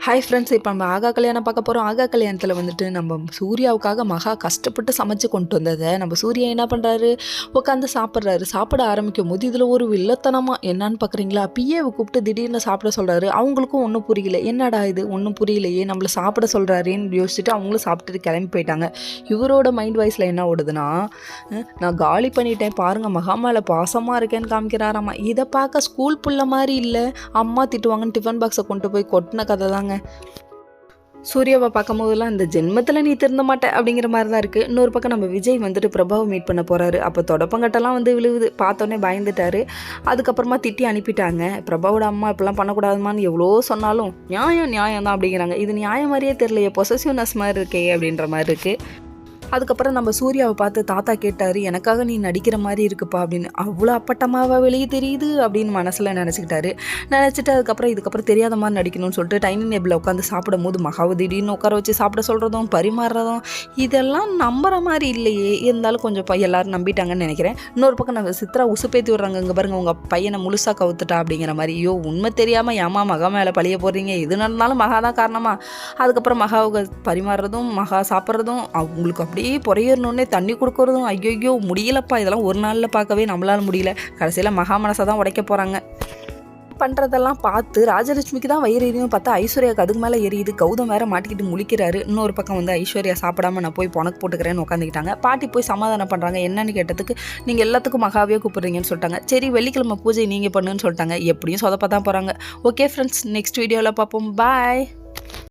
Hi friends, இப்போ நம்ம ஆகா கல்யாணம் பார்க்க போகிறோம். ஆகா கல்யாணத்தில் வந்துட்டு நம்ம சூர்யாவுக்காக மகா கஷ்டப்பட்டு சமைச்சு கொண்டு வந்ததை நம்ம சூர்யா என்ன பண்ணுறாரு, உட்காந்து சாப்பிட்றாரு. சாப்பிட ஆரம்பிக்கும் போது இதில் ஒரு வில்லத்தனமாக என்னன்னு பார்க்குறீங்களா, பிஏவை கூப்பிட்டு திடீர்னு சாப்பிட சொல்கிறாரு. அவங்களுக்கும் ஒன்றும் புரியல, என்னடா இது ஒன்றும் புரியலையே, நம்மளை சாப்பிட சொல்கிறாருன்னு யோசிச்சுட்டு அவங்களும் சாப்பிட்டுட்டு கிளம்பி போயிட்டாங்க. இவரோட மைண்ட் வாய்ஸில் என்ன ஓடுதுன்னா, நான் காலி பண்ணிட்டேன் பாருங்கள், மகா மேலே பாசமாக இருக்கேன்னு காமிக்கிறாராம்மா. இதை பார்க்க ஸ்கூல் புள்ள மாதிரி இல்லை, அம்மா திட்டுவாங்கன்னு டிஃபன் பாக்ஸை கொண்டு போய் கொட்டின கதை தாங்க. சூர்யாவை பார்க்கும் போதெல்லாம் இந்த ஜென்மத்தில் நீ திருந்த மாட்டே அப்படிங்கிற மாதிரி தான் இருக்குது. இன்னொரு பக்கம் நம்ம விஜய் வந்துட்டு பிரபாவை மீட் பண்ண போகிறாரு. அப்போ தொடப்பங்கட்டெல்லாம் வந்து விழுவுது, பார்த்தோன்னே பயந்துட்டாரு. அதுக்கப்புறமா திட்டி அனுப்பிட்டாங்க. பிரபாவோட அம்மா இப்படிலாம் பண்ணக்கூடாதுமான்னு எவ்வளோ சொன்னாலும் நியாயம் தான் அப்படிங்கிறாங்க. இது நியாயம் மாதிரியே தெரியலையே, பொசசிவ்னஸ் மாதிரி இருக்கே அப்படின்ற மாதிரி இருக்குது. அதுக்கப்புறம் நம்ம சூர்யாவை பார்த்து தாத்தா கேட்டார், எனக்காக நீ நடிக்கிற மாதிரி இருக்குப்பா அப்படின்னு. அவ்வளோ அப்பட்டமாவா வெளியே தெரியுது அப்படின்னு மனசில் நினச்சிட்டு இதுக்கப்புறம் தெரியாத மாதிரி நடிக்கணும்னு சொல்லிட்டு டைனிங் டேபிளில் உட்காந்து சாப்பிடும் போது மகாவை திடீர்னு உட்கார வச்சு சாப்பிட சொல்கிறதும் பரிமாறுறதும் இதெல்லாம் நம்புற மாதிரி இல்லையே. இருந்தாலும் கொஞ்சம் எல்லாரும் நம்பிட்டாங்கன்னு நினைக்கிறேன். இன்னொரு பக்கம் நம்ம சித்ரா உசுப்பேத்தி விட்றாங்க, இங்கே பாருங்க உங்கள் பையனை முழுசாக கவுத்துட்டா அப்படிங்கிற மாதிரி. ஐயோ உண்மை தெரியாமல் ஏமா மகா மேலே பழிய போடுறீங்க, எது நடந்தாலும் மகா தான் காரணமா. அதுக்கப்புறம் மகாவுக்கு பரிமாறுறதும் மகா சாப்பிட்றதும் அவங்களுக்கு அப்படியே பொறையறணுன்னே தண்ணி கொடுக்கறதும் ஐயோ முடியலப்பா. இதெல்லாம் ஒரு நாளில் பார்க்கவே நம்மளால முடியல. கடைசியில் மகா மனசை தான் உடைக்க போகிறாங்க. பண்ணுறதெல்லாம் பார்த்து ராஜலட்சுமிக்கு தான் வயிறு எரியும், பார்த்தா ஐஸ்வர்யாவுக்கு அதுக்கு மேலே எரியுது. கௌதம் வேற மாட்டிக்கிட்டு முழிக்கிறாரு. இன்னொரு பக்கம் வந்து ஐஸ்வர்யா சாப்பிடாம நான் போய் பொணக்கு போட்டுக்கிறேன்னு உட்காந்துக்கிட்டாங்க. பாட்டி போய் சமாதானம் பண்ணுறாங்க. என்னன்னு கேட்டதுக்கு நீங்கள் எல்லாத்துக்கும் மகாவே கூப்பிட்றீங்கன்னு சொல்லிட்டாங்க. சரி வெள்ளிக்கிழமை பூஜை நீங்கள் பண்ணுன்னு சொல்லிட்டாங்க. எப்படியும் சொதப்ப தான் போகிறாங்க. ஓகே ஃப்ரெண்ட்ஸ், நெக்ஸ்ட் வீடியோவில் பார்ப்போம். பாய்.